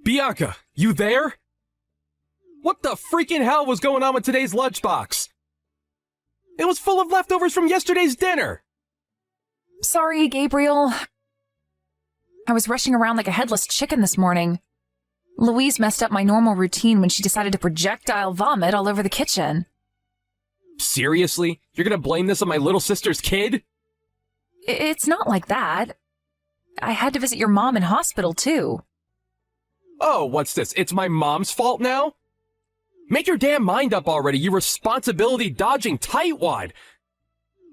Bianca, you there? What the freaking hell was going on with today's lunchbox? It was full of leftovers from yesterday's dinner. Sorry, Gabriel. I was rushing around like a headless chicken this morning. Louise messed up my normal routine when she decided to projectile vomit all over the kitchen. Seriously? You're gonna blame this on my little sister's kid? It's not like that. I had to visit your mom in hospital, too. Oh, what's this? It's my mom's fault now? Make your damn mind up already, you responsibility-dodging tightwad!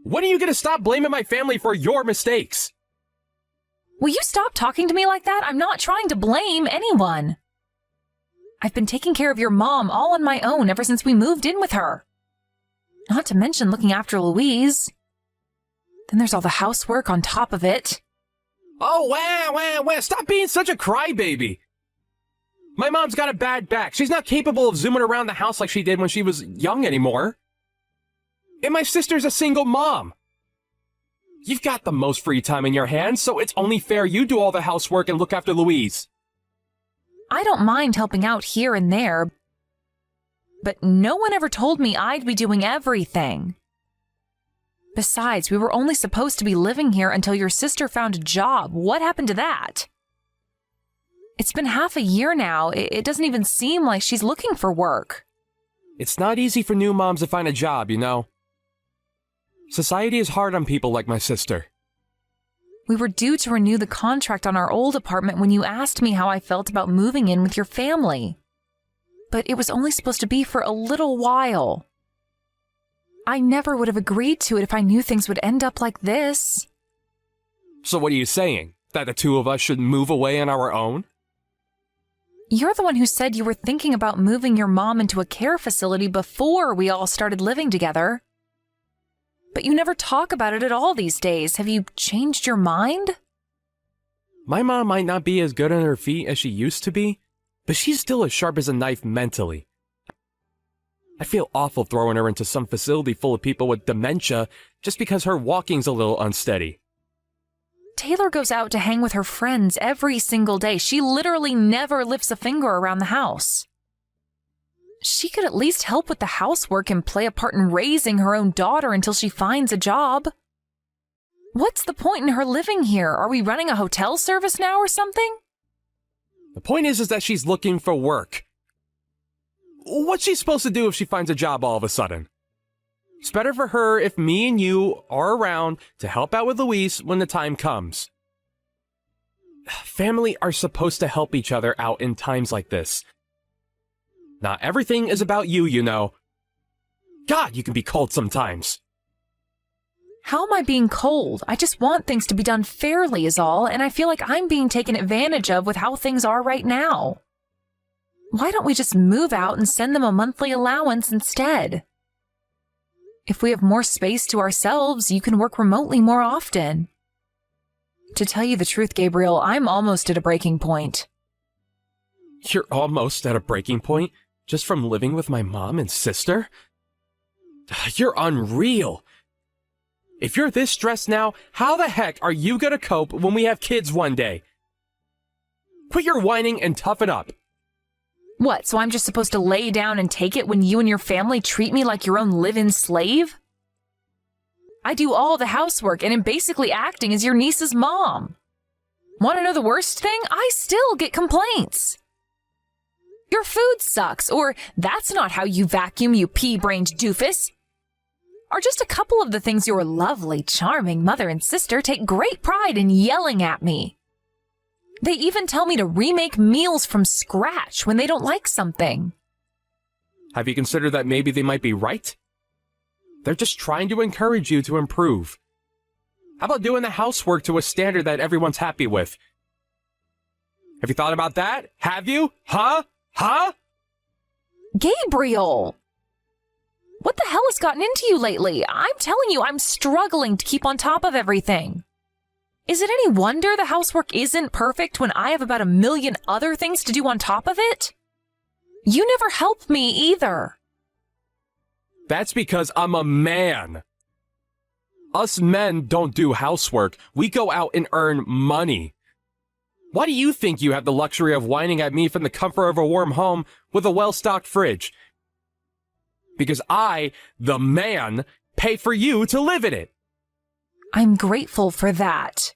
When are you gonna stop blaming my family for your mistakes? Will you stop talking to me like that? I'm not trying to blame anyone. I've been taking care of your mom all on my own ever since we moved in with her. Not to mention looking after Louise. Then there's all the housework on top of it. Oh, wow, stop being such a crybaby! My mom's got a bad back. She's not capable of zooming around the house like she did when she was young anymore. And my sister's a single mom. You've got the most free time in your hands, so it's only fair you do all the housework and look after Louise. I don't mind helping out here and there, but no one ever told me I'd be doing everything. Besides, we were only supposed to be living here until your sister found a job. What happened to that? It's been half a year now. It doesn't even seem like she's looking for work. It's not easy for new moms to find a job, you know. Society is hard on people like my sister. We were due to renew the contract on our old apartment when you asked me how I felt about moving in with your family. But it was only supposed to be for a little while. I never would have agreed to it if I knew things would end up like this. So what are you saying? That the two of us should move away on our own? You're the one who said you were thinking about moving your mom into a care facility before we all started living together. But you never talk about it at all these days. Have you changed your mind? My mom might not be as good on her feet as she used to be, but she's still as sharp as a knife mentally. I feel awful throwing her into some facility full of people with dementia just because her walking's a little unsteady. Taylor goes out to hang with her friends every single day. She literally never lifts a finger around the house. She could at least help with the housework and play a part in raising her own daughter until she finds a job. What's the point in her living here? Are we running a hotel service now or something? The point is that she's looking for work. What's she supposed to do if she finds a job all of a sudden? It's better for her if me and you are around to help out with Louise when the time comes. Family are supposed to help each other out in times like this. Not everything is about you, you know. God, you can be cold sometimes. How am I being cold? I just want things to be done fairly is all, and I feel like I'm being taken advantage of with how things are right now. Why don't we just move out and send them a monthly allowance instead? If we have more space to ourselves, you can work remotely more often. To tell you the truth, Gabriel, I'm almost at a breaking point. You're almost at a breaking point just from living with my mom and sister? You're unreal. If you're this stressed now, how the heck are you gonna cope when we have kids one day? Quit your whining and toughen up. What, so I'm just supposed to lay down and take it when you and your family treat me like your own live-in slave? I do all the housework and am basically acting as your niece's mom. Want to know the worst thing? I still get complaints. Your food sucks, or that's not how you vacuum, you pea-brained doofus. Are just a couple of the things your lovely, charming mother and sister take great pride in yelling at me. They even tell me to remake meals from scratch when they don't like something. Have you considered that maybe they might be right? They're just trying to encourage you to improve. How about doing the housework to a standard that everyone's happy with? Have you thought about that? Have you? Huh? Gabriel! What the hell has gotten into you lately? I'm telling you, I'm struggling to keep on top of everything. Is it any wonder the housework isn't perfect when I have about a million other things to do on top of it? You never help me either. That's because I'm a man. Us men don't do housework. We go out and earn money. Why do you think you have the luxury of whining at me from the comfort of a warm home with a well-stocked fridge? Because I, the man, pay for you to live in it. I'm grateful for that.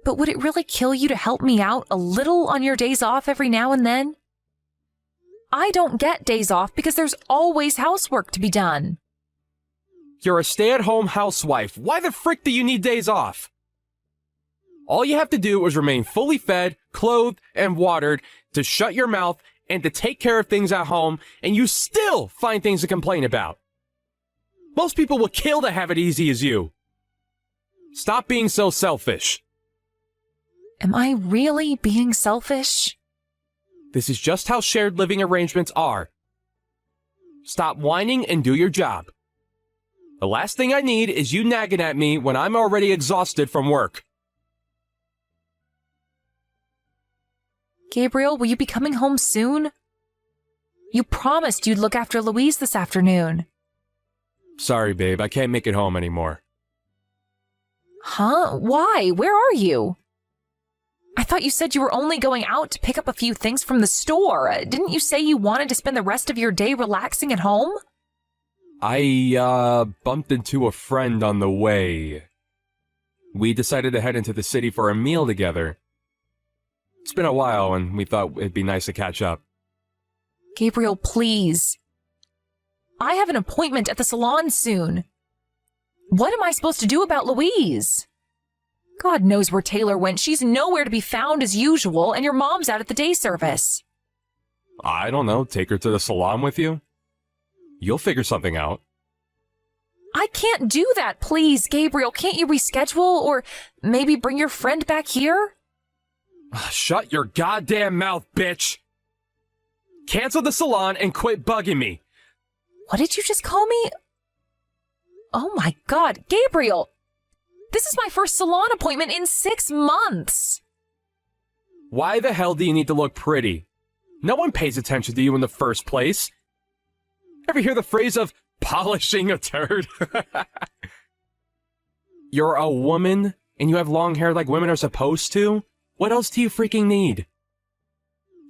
But would it really kill you to help me out a little on your days off every now and then? I don't get days off because there's always housework to be done. You're a stay-at-home housewife. Why the frick do you need days off? All you have to do is remain fully fed, clothed, and watered to shut your mouth and to take care of things at home, and you still find things to complain about. Most people will kill to have it easy as you. Stop being so selfish. Am I really being selfish? This is just how shared living arrangements are. Stop whining and do your job. The last thing I need is you nagging at me when I'm already exhausted from work. Gabriel, will you be coming home soon? You promised you'd look after Louise this afternoon. Sorry, babe, I can't make it home anymore. Huh? Why? Where are you? I thought you said you were only going out to pick up a few things from the store. Didn't you say you wanted to spend the rest of your day relaxing at home? I, bumped into a friend on the way. We decided to head into the city for a meal together. It's been a while, and we thought it'd be nice to catch up. Gabriel, please. I have an appointment at the salon soon. What am I supposed to do about Louise? God knows where Taylor went. She's nowhere to be found as usual, and your mom's out at the day service. I don't know, take her to the salon with you? You'll figure something out. I can't do that, please, Gabriel. Can't you reschedule, or maybe bring your friend back here? Shut your goddamn mouth, bitch! Cancel the salon and quit bugging me! What did you just call me? Oh my God, Gabriel! This is my first salon appointment in 6 months! Why the hell do you need to look pretty? No one pays attention to you in the first place. Ever hear the phrase of polishing a turd? You're a woman, and you have long hair like women are supposed to? What else do you freaking need?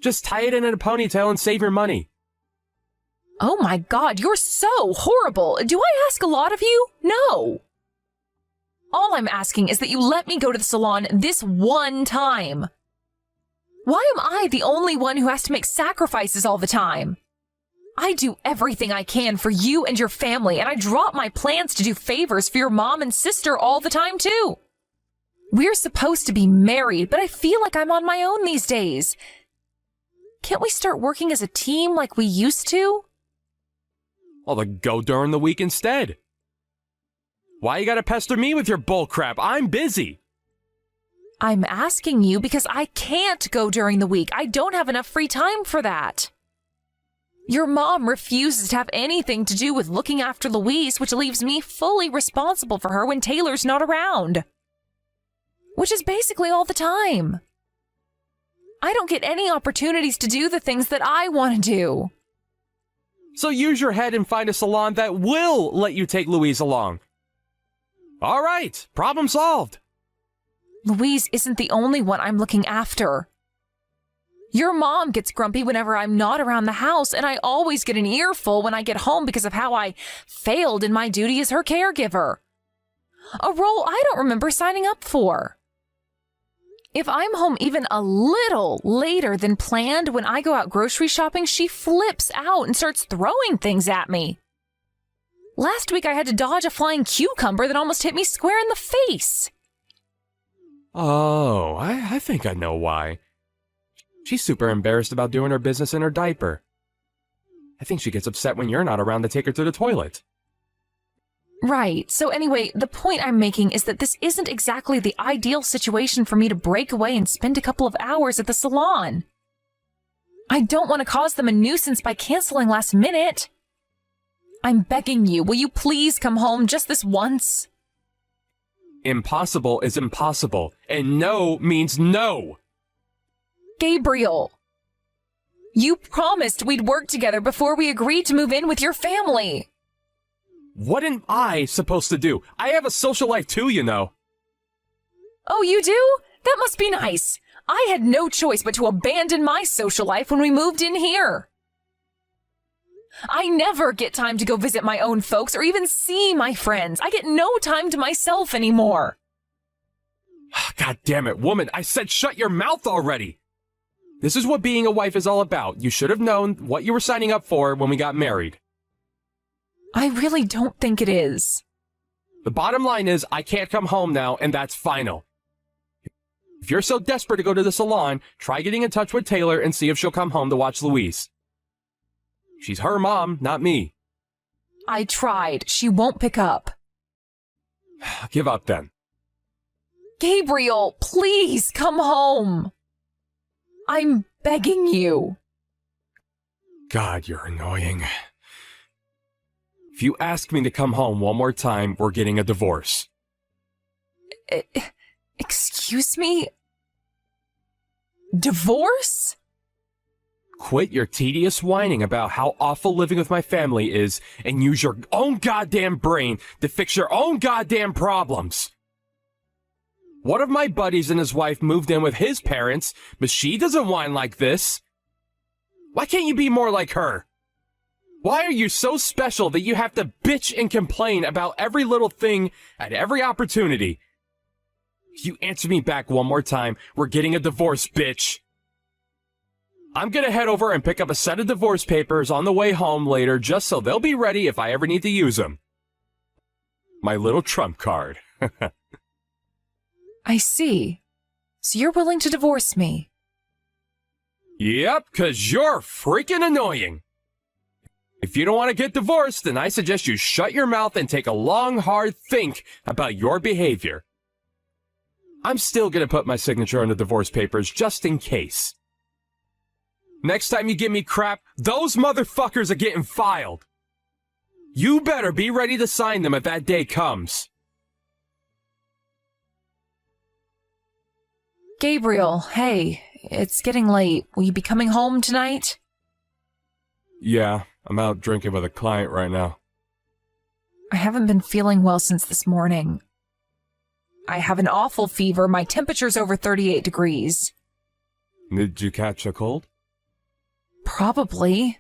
Just tie it in a ponytail and save your money. Oh my God, you're so horrible. Do I ask a lot of you? No. All I'm asking is that you let me go to the salon this one time. Why am I the only one who has to make sacrifices all the time? I do everything I can for you and your family, and I drop my plans to do favors for your mom and sister all the time, too. We're supposed to be married, but I feel like I'm on my own these days. Can't we start working as a team like we used to? Well, then go during the week instead. Why you gotta pester me with your bullcrap? I'm busy. I'm asking you because I can't go during the week. I don't have enough free time for that. Your mom refuses to have anything to do with looking after Louise, which leaves me fully responsible for her when Taylor's not around. Which is basically all the time. I don't get any opportunities to do the things that I want to do. So use your head and find a salon that will let you take Louise along. All right, problem solved. Louise isn't the only one I'm looking after. Your mom gets grumpy whenever I'm not around the house, and I always get an earful when I get home because of how I failed in my duty as her caregiver. A role I don't remember signing up for. If I'm home even a little later than planned when I go out grocery shopping, she flips out and starts throwing things at me. Last week I had to dodge a flying cucumber that almost hit me square in the face. Oh, I think I know why. She's super embarrassed about doing her business in her diaper. I think she gets upset when you're not around to take her to the toilet. Right. So anyway, the point I'm making is that this isn't exactly the ideal situation for me to break away and spend a couple of hours at the salon. I don't want to cause them a nuisance by canceling last minute. I'm begging you, will you please come home just this once? Impossible is impossible, and no means no. Gabriel, you promised we'd work together before we agreed to move in with your family. What am I supposed to do? I have a social life too, you know. Oh, you do? That must be nice. I had no choice but to abandon my social life when we moved in here. I never get time to go visit my own folks or even see my friends. I get no time to myself anymore. God damn it, woman, I said shut your mouth already! This is what being a wife is all about. You should have known what you were signing up for when we got married. I really don't think it is. The bottom line is, I can't come home now, and that's final. If you're so desperate to go to the salon, try getting in touch with Taylor and see if she'll come home to watch Louise. She's her mom, not me. I tried. She won't pick up. Give up then. Gabriel, please come home. I'm begging you. God, you're annoying. If you ask me to come home one more time, we're getting a divorce. Excuse me? Divorce? Quit your tedious whining about how awful living with my family is and use your own goddamn brain to fix your own goddamn problems. One of my buddies and his wife moved in with his parents, but she doesn't whine like this. Why can't you be more like her? Why are you so special that you have to bitch and complain about every little thing at every opportunity? If you answer me back one more time, we're getting a divorce, bitch. I'm gonna head over and pick up a set of divorce papers on the way home later just so they'll be ready if I ever need to use them. My little trump card. I see. So you're willing to divorce me? Yep, 'cause you're freaking annoying. If you don't want to get divorced, then I suggest you shut your mouth and take a long, hard think about your behavior. I'm still gonna put my signature on the divorce papers just in case. Next time you give me crap, those motherfuckers are getting filed. You better be ready to sign them if that day comes. Gabriel, hey, it's getting late. Will you be coming home tonight? Yeah, I'm out drinking with a client right now. I haven't been feeling well since this morning. I have an awful fever. My temperature's over 38 degrees. Did you catch a cold? Probably.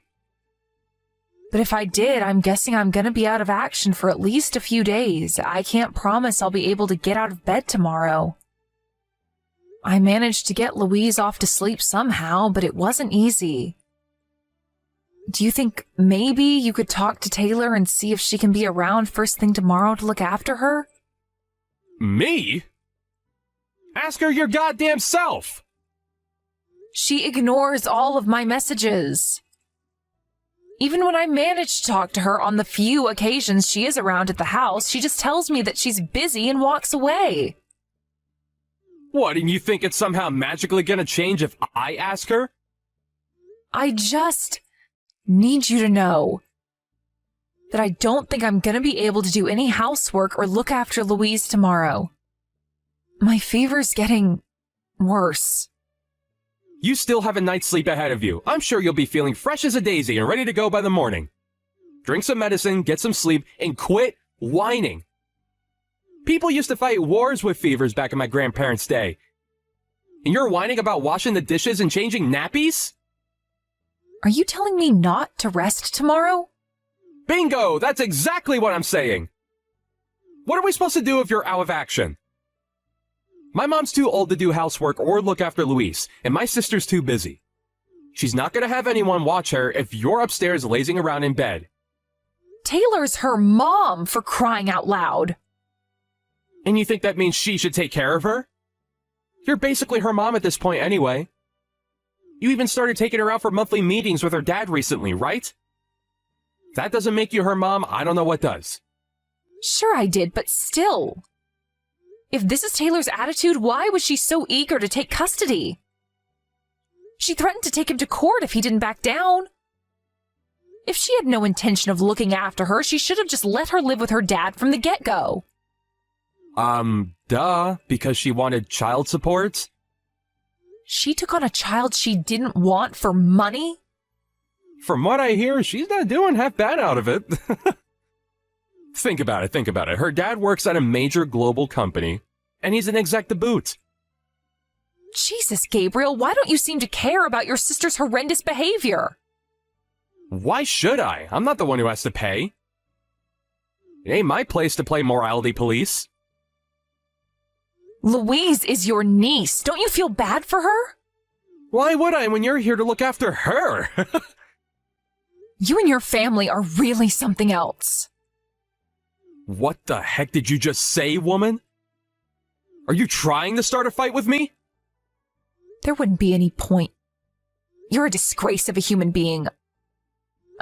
But if I did, I'm guessing I'm gonna be out of action for at least a few days. I can't promise I'll be able to get out of bed tomorrow. I managed to get Louise off to sleep somehow, but it wasn't easy. Do you think maybe you could talk to Taylor and see if she can be around first thing tomorrow to look after her? Me? Ask her your goddamn self! She ignores all of my messages. Even when I manage to talk to her on the few occasions she is around at the house, she just tells me that she's busy and walks away. What, and you think it's somehow magically gonna change if I ask her? I just need you to know that I don't think I'm gonna be able to do any housework or look after Louise tomorrow. My fever's getting worse. You still have a night's sleep ahead of you. I'm sure you'll be feeling fresh as a daisy and ready to go by the morning. Drink some medicine, get some sleep, and quit whining. People used to fight wars with fevers back in my grandparents' day. And you're whining about washing the dishes and changing nappies? Are you telling me not to rest tomorrow? Bingo! That's exactly what I'm saying! What are we supposed to do if you're out of action? My mom's too old to do housework or look after Louise, and my sister's too busy. She's not gonna have anyone watch her if you're upstairs lazing around in bed. Taylor's her mom, for crying out loud. And you think that means she should take care of her? You're basically her mom at this point anyway. You even started taking her out for monthly meetings with her dad recently, right? If that doesn't make you her mom, I don't know what does. Sure I did, but still. If this is Taylor's attitude, why was she so eager to take custody? She threatened to take him to court if he didn't back down. If she had no intention of looking after her, she should have just let her live with her dad from the get-go. Duh, because she wanted child support? She took on a child she didn't want for money? From what I hear, she's not doing half bad out of it. Think about it. Her dad works at a major global company, and he's an exec to boot. Jesus, Gabriel, why don't you seem to care about your sister's horrendous behavior? Why should I? I'm not the one who has to pay. It ain't my place to play morality police. Louise is your niece. Don't you feel bad for her? Why would I when you're here to look after her? You and your family are really something else. What the heck did you just say, woman? Are you trying to start a fight with me? There wouldn't be any point. You're a disgrace of a human being.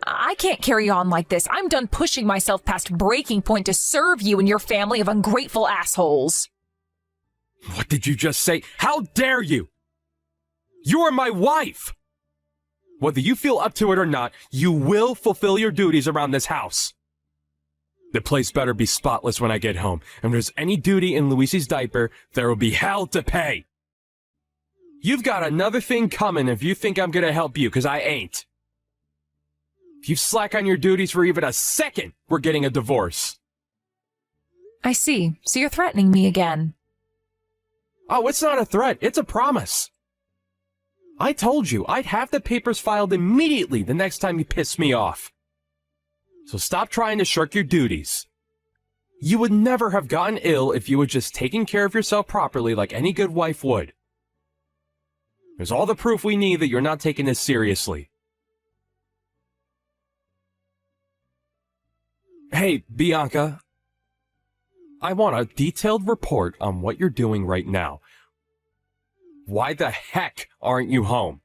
I can't carry on like this. I'm done pushing myself past breaking point to serve you and your family of ungrateful assholes. What did you just say? How dare you? You are my wife! Whether you feel up to it or not, you will fulfill your duties around this house. The place better be spotless when I get home, and if there's any duty in Louise's diaper, there will be hell to pay. You've got another thing coming if you think I'm gonna help you, because I ain't. If you slack on your duties for even a second, we're getting a divorce. I see. So you're threatening me again. Oh, it's not a threat. It's a promise. I told you I'd have the papers filed immediately the next time you piss me off. So stop trying to shirk your duties. You would never have gotten ill if you had just taken care of yourself properly like any good wife would. There's all the proof we need that you're not taking this seriously. Hey, Bianca. I want a detailed report on what you're doing right now. Why the heck aren't you home?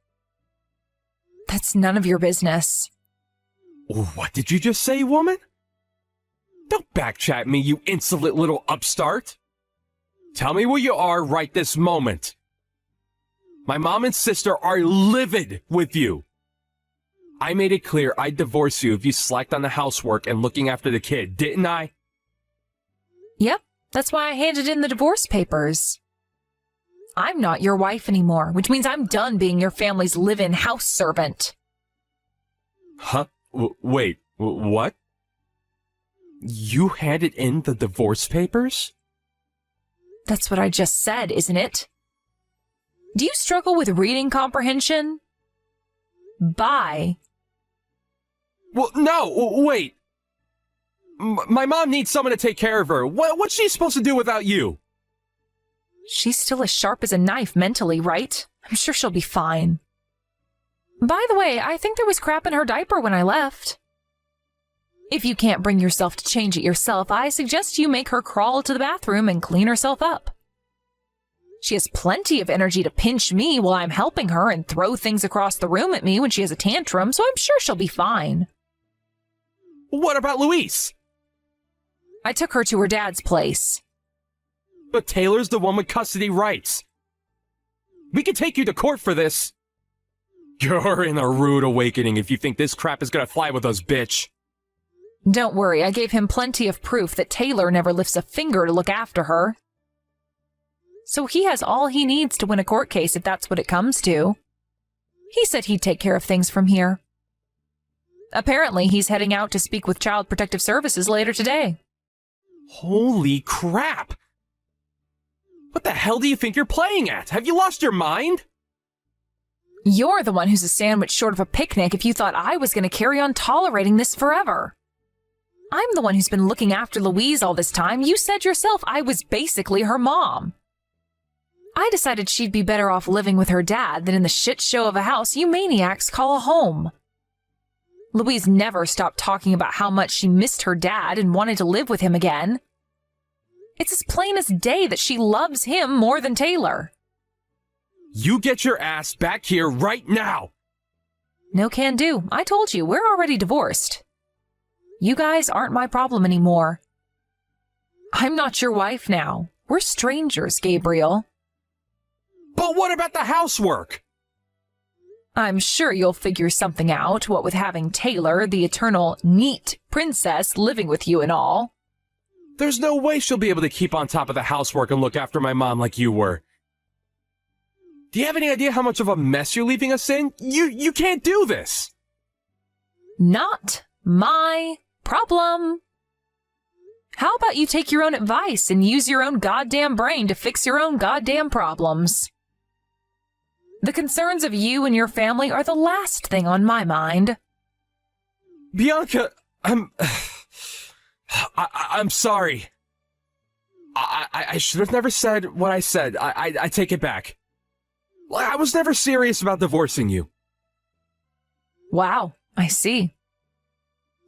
That's none of your business. What did you just say, woman? Don't backchat me, you insolent little upstart. Tell me where you are right this moment. My mom and sister are livid with you. I made it clear I'd divorce you if you slacked on the housework and looking after the kid, didn't I? Yep, that's why I handed in the divorce papers. I'm not your wife anymore, which means I'm done being your family's live-in house servant. Huh? Wait, what? You handed in the divorce papers? That's what I just said, isn't it? Do you struggle with reading comprehension? Bye. Well, no, wait. My mom needs someone to take care of her. What's she supposed to do without you? She's still as sharp as a knife mentally, right? I'm sure she'll be fine. By the way, I think there was crap in her diaper when I left. If you can't bring yourself to change it yourself, I suggest you make her crawl to the bathroom and clean herself up. She has plenty of energy to pinch me while I'm helping her and throw things across the room at me when she has a tantrum, so I'm sure she'll be fine. What about Louise? I took her to her dad's place. But Taylor's the one with custody rights. We could take you to court for this. You're in a rude awakening if you think this crap is gonna fly with us, bitch. Don't worry, I gave him plenty of proof that Taylor never lifts a finger to look after her. So he has all he needs to win a court case if that's what it comes to. He said he'd take care of things from here. Apparently, he's heading out to speak with Child Protective Services later today. Holy crap! What the hell do you think you're playing at? Have you lost your mind? You're the one who's a sandwich short of a picnic if you thought I was going to carry on tolerating this forever. I'm the one who's been looking after Louise all this time. You said yourself I was basically her mom. I decided she'd be better off living with her dad than in the shit show of a house you maniacs call a home. Louise never stopped talking about how much she missed her dad and wanted to live with him again. It's as plain as day that she loves him more than Taylor. You get your ass back here right now! No can do. I told you, we're already divorced. You guys aren't my problem anymore. I'm not your wife now. We're strangers, Gabriel. But what about the housework? I'm sure you'll figure something out, what with having Taylor, the eternal neat princess, living with you and all. There's no way she'll be able to keep on top of the housework and look after my mom like you were. Do you have any idea how much of a mess you're leaving us in? You can't do this! Not my problem. How about you take your own advice and use your own goddamn brain to fix your own goddamn problems? The concerns of you and your family are the last thing on my mind. Bianca, I'm sorry. I should have never said what I said. I take it back. I was never serious about divorcing you. Wow, I see.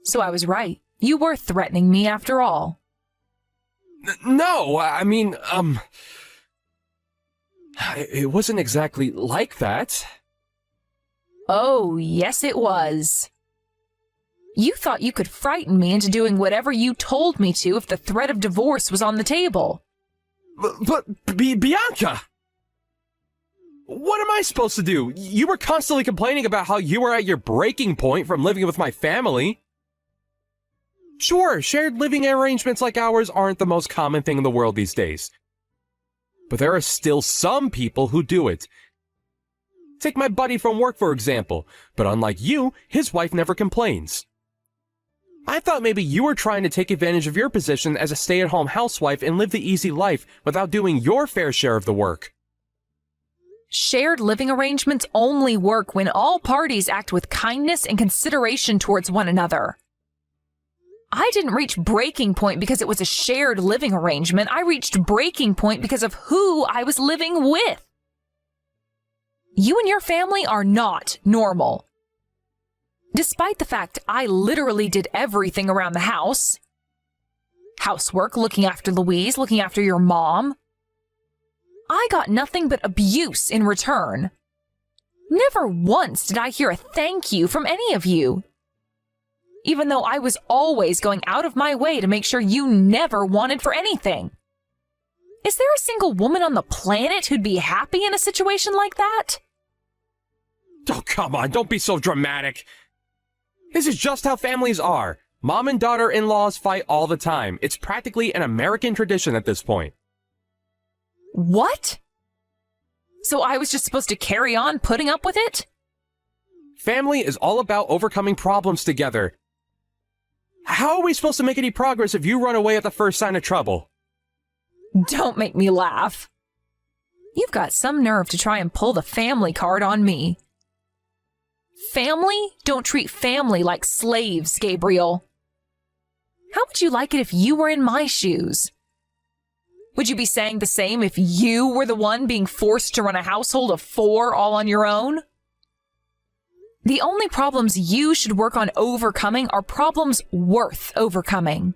So I was right. You were threatening me after all. No, I mean, it wasn't exactly like that. Oh, yes it was. You thought you could frighten me into doing whatever you told me to if the threat of divorce was on the table. But Bianca! What am I supposed to do? You were constantly complaining about how you were at your breaking point from living with my family. Sure, shared living arrangements like ours aren't the most common thing in the world these days. But there are still some people who do it. Take my buddy from work, for example. But unlike you, his wife never complains. I thought maybe you were trying to take advantage of your position as a stay-at-home housewife and live the easy life without doing your fair share of the work. Shared living arrangements only work when all parties act with kindness and consideration towards one another. I didn't reach breaking point because it was a shared living arrangement. I reached breaking point because of who I was living with. You and your family are not normal. Despite the fact I literally did everything around the house. Housework, looking after Louise, looking after your mom. I got nothing but abuse in return. Never once did I hear a thank you from any of you. Even though I was always going out of my way to make sure you never wanted for anything. Is there a single woman on the planet who'd be happy in a situation like that? Oh, come on, don't be so dramatic. This is just how families are. Mom and daughter-in-laws fight all the time. It's practically an American tradition at this point. What? So I was just supposed to carry on putting up with it? Family is all about overcoming problems together. How are we supposed to make any progress if you run away at the first sign of trouble? Don't make me laugh. You've got some nerve to try and pull the family card on me. Family don't treat family like slaves, Gabriel. How would you like it if you were in my shoes? Would you be saying the same if you were the one being forced to run a household of 4 all on your own? The only problems you should work on overcoming are problems worth overcoming.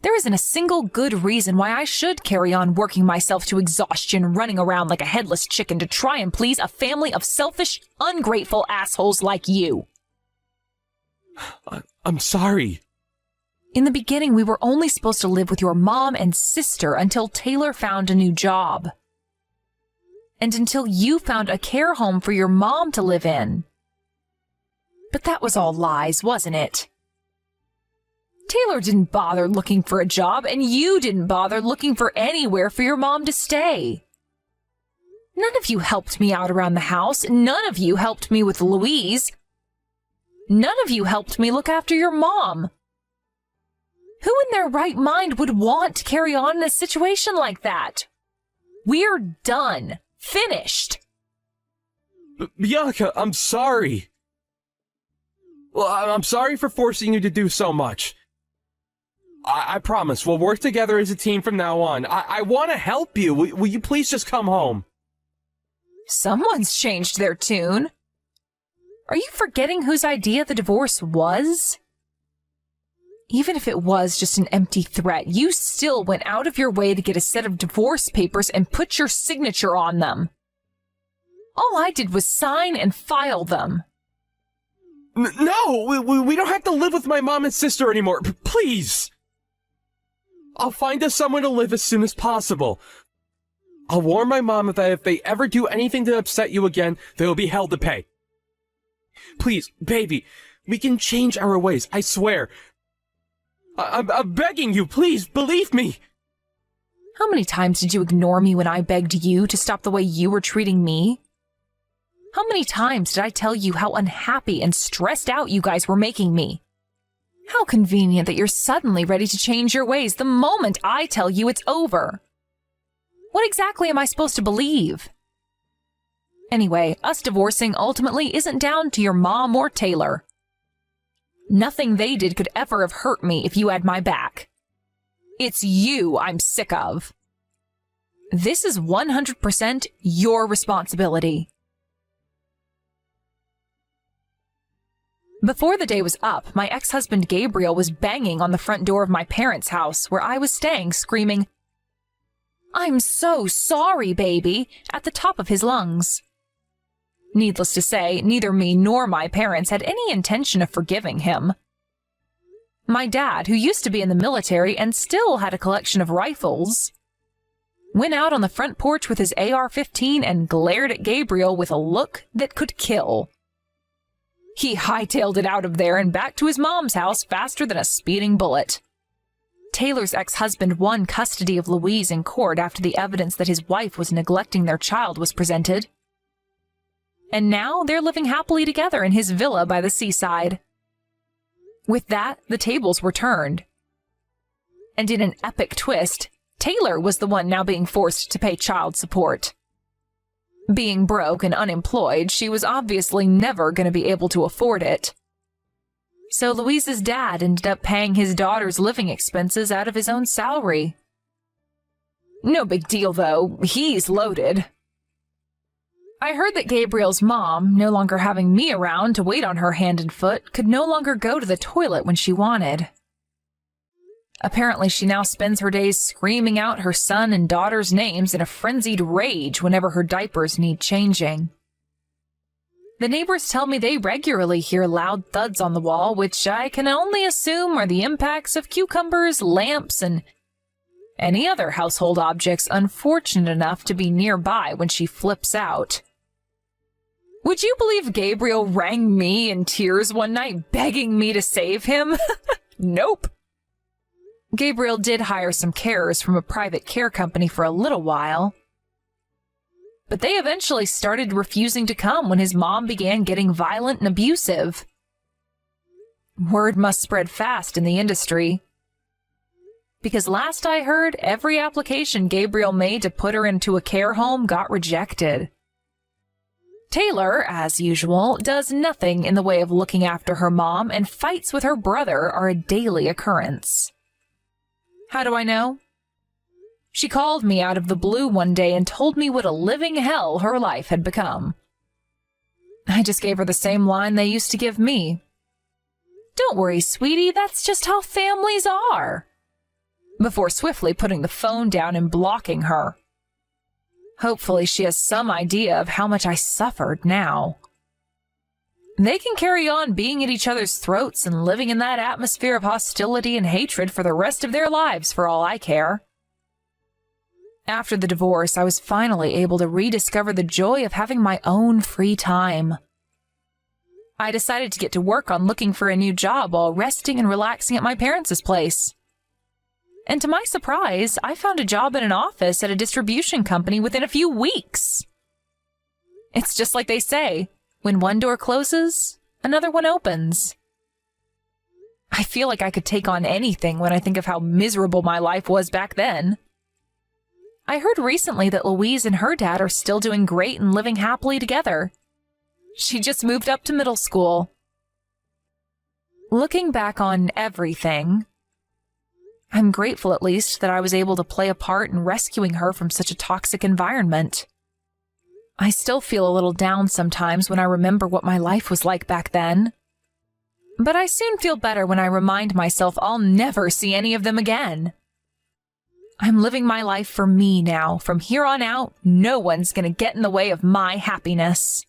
There isn't a single good reason why I should carry on working myself to exhaustion, running around like a headless chicken to try and please a family of selfish, ungrateful assholes like you. I'm sorry. In the beginning, we were only supposed to live with your mom and sister until Taylor found a new job. And until you found a care home for your mom to live in. But that was all lies, wasn't it? Taylor didn't bother looking for a job, and you didn't bother looking for anywhere for your mom to stay. None of you helped me out around the house. None of you helped me with Louise. None of you helped me look after your mom. Who in their right mind would want to carry on in a situation like that? We're done. Finished. Bianca, I'm sorry. Well, I'm sorry for forcing you to do so much. I promise, we'll work together as a team from now on. I want to help you. Will you please just come home? Someone's changed their tune. Are you forgetting whose idea the divorce was? Even if it was just an empty threat, you still went out of your way to get a set of divorce papers and put your signature on them. All I did was sign and file them. No, we don't have to live with my mom and sister anymore. Please. I'll find us somewhere to live as soon as possible. I'll warn my mom that if they ever do anything to upset you again, they will be held to pay. Please, baby, we can change our ways, I swear. I'm begging you, please, believe me. How many times did you ignore me when I begged you to stop the way you were treating me? How many times did I tell you how unhappy and stressed out you guys were making me? How convenient that you're suddenly ready to change your ways the moment I tell you it's over. What exactly am I supposed to believe? Anyway, us divorcing ultimately isn't down to your mom or Taylor. Nothing they did could ever have hurt me if you had my back. It's you I'm sick of. This is 100% your responsibility. Before the day was up, my ex-husband Gabriel was banging on the front door of my parents' house where I was staying, screaming, "I'm so sorry, baby," at the top of his lungs. Needless to say, neither me nor my parents had any intention of forgiving him. My dad, who used to be in the military and still had a collection of rifles, went out on the front porch with his AR-15 and glared at Gabriel with a look that could kill. He hightailed it out of there and back to his mom's house faster than a speeding bullet. Taylor's ex-husband won custody of Louise in court after the evidence that his wife was neglecting their child was presented. And now they're living happily together in his villa by the seaside. With that, the tables were turned. And in an epic twist, Taylor was the one now being forced to pay child support. Being broke and unemployed, she was obviously never going to be able to afford it. So Louise's dad ended up paying his daughter's living expenses out of his own salary. No big deal, though. He's loaded. I heard that Gabriel's mom, no longer having me around to wait on her hand and foot, could no longer go to the toilet when she wanted. Apparently, she now spends her days screaming out her son and daughter's names in a frenzied rage whenever her diapers need changing. The neighbors tell me they regularly hear loud thuds on the wall, which I can only assume are the impacts of cucumbers, lamps, and any other household objects unfortunate enough to be nearby when she flips out. Would you believe Gabriel rang me in tears one night begging me to save him? Nope. Gabriel did hire some carers from a private care company for a little while, but they eventually started refusing to come when his mom began getting violent and abusive. Word must spread fast in the industry, because last I heard, every application Gabriel made to put her into a care home got rejected. Taylor, as usual, does nothing in the way of looking after her mom, and fights with her brother are a daily occurrence. How do I know? She called me out of the blue one day and told me what a living hell her life had become. I just gave her the same line they used to give me. "Don't worry, sweetie, that's just how families are," before swiftly putting the phone down and blocking her. Hopefully she has some idea of how much I suffered now. They can carry on being at each other's throats and living in that atmosphere of hostility and hatred for the rest of their lives for all I care. After the divorce, I was finally able to rediscover the joy of having my own free time. I decided to get to work on looking for a new job while resting and relaxing at my parents' place. And to my surprise, I found a job in an office at a distribution company within a few weeks. It's just like they say, when one door closes, another one opens. I feel like I could take on anything when I think of how miserable my life was back then. I heard recently that Louise and her dad are still doing great and living happily together. She just moved up to middle school. Looking back on everything, I'm grateful at least that I was able to play a part in rescuing her from such a toxic environment. I still feel a little down sometimes when I remember what my life was like back then. But I soon feel better when I remind myself I'll never see any of them again. I'm living my life for me now. From here on out, no one's gonna get in the way of my happiness.